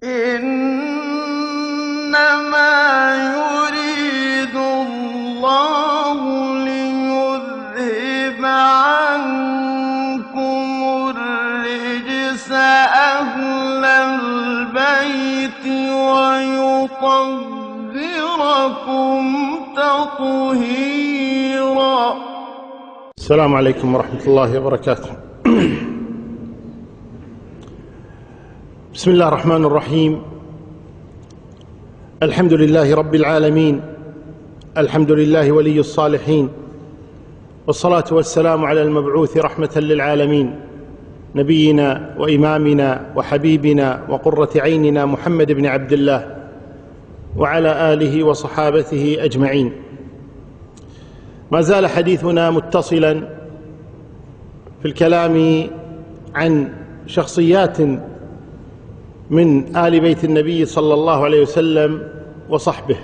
إنما يريد الله ليذهب عنكم الرجس أهل البيت ويطهركم تطهيرا. السلام عليكم ورحمة الله وبركاته. بسم الله الرحمن الرحيم. الحمد لله رب العالمين، الحمد لله ولي الصالحين، والصلاة والسلام على المبعوث رحمة للعالمين، نبينا وإمامنا وحبيبنا وقرة عيننا محمد بن عبد الله وعلى آله وصحابته أجمعين. ما زال حديثنا متصلا في الكلام عن شخصيات من آل بيت النبي صلى الله عليه وسلم وصحبه،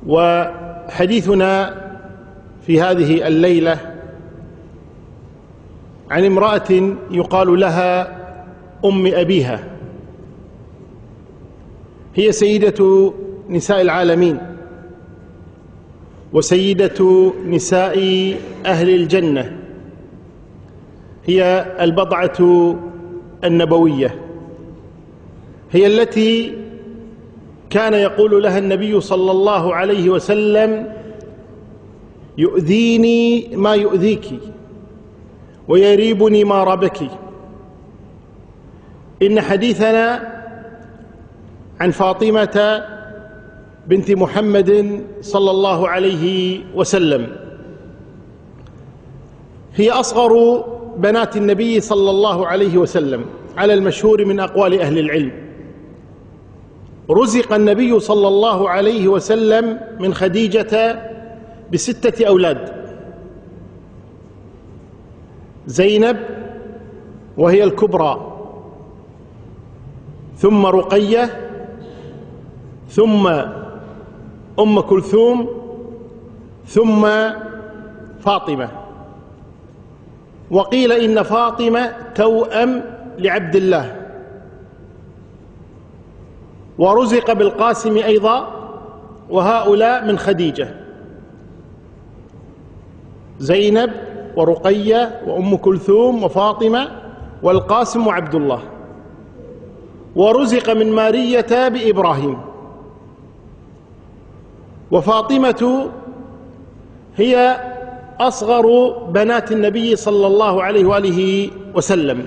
وحديثنا في هذه الليلة عن امرأة يقال لها أم أبيها، هي سيدة نساء العالمين وسيدة نساء أهل الجنة، هي البضعة النبوية، هي التي كان يقول لها النبي صلى الله عليه وسلم: يؤذيني ما يؤذيك ويريبني ما ربك. إن حديثنا عن فاطمة بنت محمد صلى الله عليه وسلم، هي أصغر بنات النبي صلى الله عليه وسلم على المشهور من أقوال أهل العلم. رزق النبي صلى الله عليه وسلم من خديجة ب6 أولاد: زينب وهي الكبرى، ثم رقية، ثم أم كلثوم، ثم فاطمة. وقيل إن فاطمة توأم لعبد الله. ورزق بالقاسم أيضا، وهؤلاء من خديجة: زينب ورقية وأم كلثوم وفاطمة والقاسم وعبد الله. ورزق من مارية بإبراهيم. وفاطمة هي أصغر بنات النبي صلى الله عليه وآله وسلم.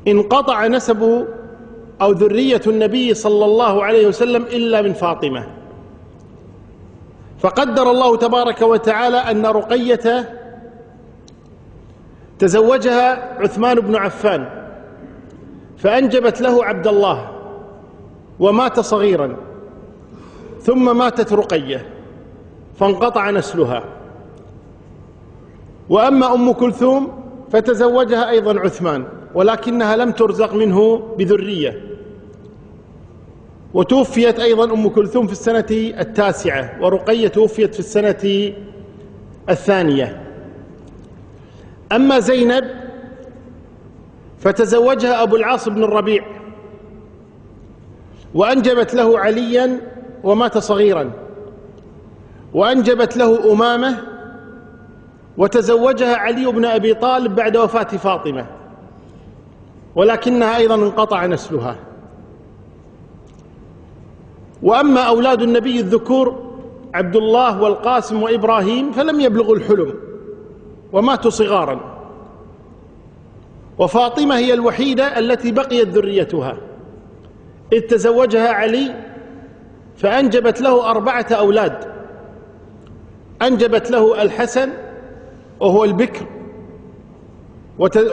انقطع نسب أو ذرية النبي صلى الله عليه وسلم إلا من فاطمة، فقدر الله تبارك وتعالى أن رقية تزوجها عثمان بن عفان فأنجبت له عبد الله ومات صغيرا، ثم ماتت رقية فانقطع نسلها. وأما أم كلثوم فتزوجها أيضا عثمان، ولكنها لم ترزق منه بذرية، وتوفيت أيضا أم كلثوم في السنة 9، ورقية توفيت في السنة 2. أما زينب فتزوجها أبو العاص بن الربيع وأنجبت له عليا ومات صغيرا، وأنجبت له أمامة، وتزوجها علي بن أبي طالب بعد وفاة فاطمة، ولكنها أيضا انقطع نسلها. وأما أولاد النبي الذكور عبد الله والقاسم وإبراهيم فلم يبلغوا الحلم وماتوا صغارا. وفاطمة هي الوحيدة التي بقيت ذريتها، إذ تزوجها علي فأنجبت له 4 أولاد: أنجبت له الحسن وهو البكر،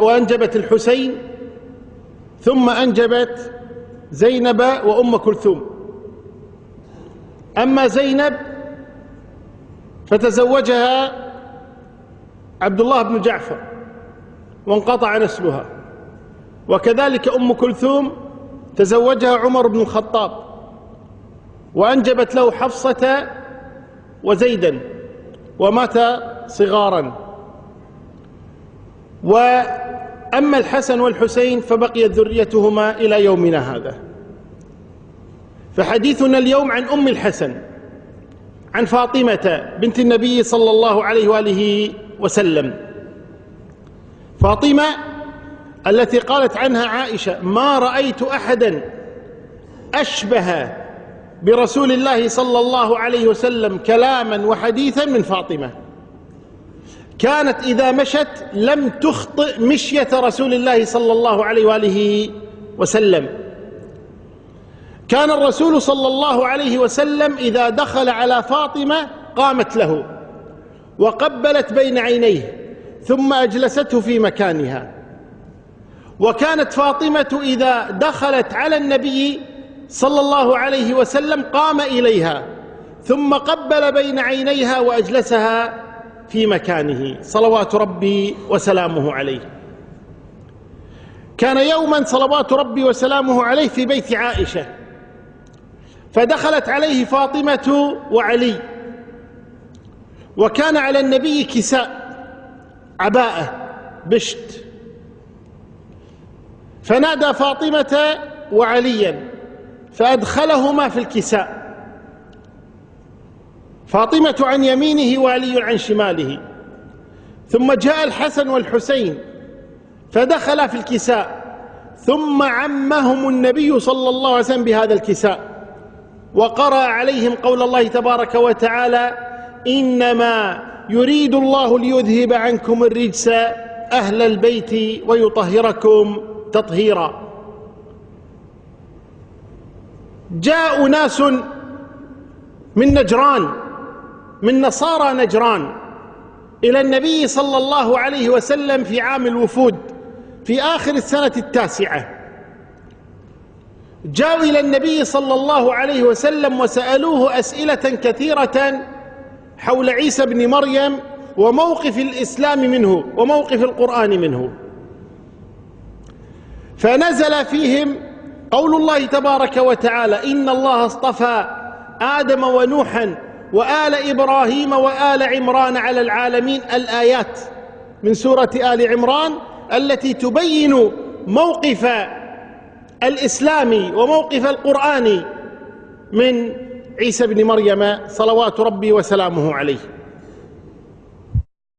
وأنجبت الحسين، ثم أنجبت زينب وأم كلثوم. أما زينب فتزوجها عبد الله بن جعفر وانقطع نسلها، وكذلك أم كلثوم تزوجها عمر بن الخطاب وأنجبت له حفصة وزيدا ومات صغارا. أما الحسن والحسين فبقيت ذريتهما إلى يومنا هذا. فحديثنا اليوم عن أم الحسن، عن فاطمة بنت النبي صلى الله عليه وآله وسلم. فاطمة التي قالت عنها عائشة: ما رأيت أحدا أشبه برسول الله صلى الله عليه وسلم كلاما وحديثا من فاطمة. كانت إذا مشت لم تخطئ مشية رسول الله صلى الله عليه وآله وسلم. كان الرسول صلى الله عليه وسلم إذا دخل على فاطمة قامت له وقبلت بين عينيه ثم أجلسته في مكانها. وكانت فاطمة إذا دخلت على النبي صلى الله عليه وسلم قام إليها ثم قبل بين عينيها وأجلسها في مكانه صلوات ربي وسلامه عليه. كان يوما صلوات ربي وسلامه عليه في بيت عائشة، فدخلت عليه فاطمة وعلي، وكان على النبي كساء عباءة بشت، فنادى فاطمة وعليا فأدخلهما في الكساء، فاطمة عن يمينه وعلي عن شماله. ثم جاء الحسن والحسين فدخل في الكساء، ثم عمهم النبي صلى الله عليه وسلم بهذا الكساء، وقرأ عليهم قول الله تبارك وتعالى: إنما يريد الله ليذهب عنكم الرجس أهل البيت ويطهركم تطهيرا. جاء ناس من نجران، من نصارى نجران، إلى النبي صلى الله عليه وسلم في عام الوفود في آخر السنة 9. جاءوا إلى النبي صلى الله عليه وسلم وسألوه أسئلة كثيرة حول عيسى بن مريم وموقف الإسلام منه وموقف القرآن منه. فنزل فيهم قول الله تبارك وتعالى: إن الله اصطفى آدم ونوحا وآل إبراهيم وآل عمران على العالمين. الآيات من سورة آل عمران التي تبين موقف الإسلام وموقف القرآن من عيسى بن مريم صلوات ربي وسلامه عليه.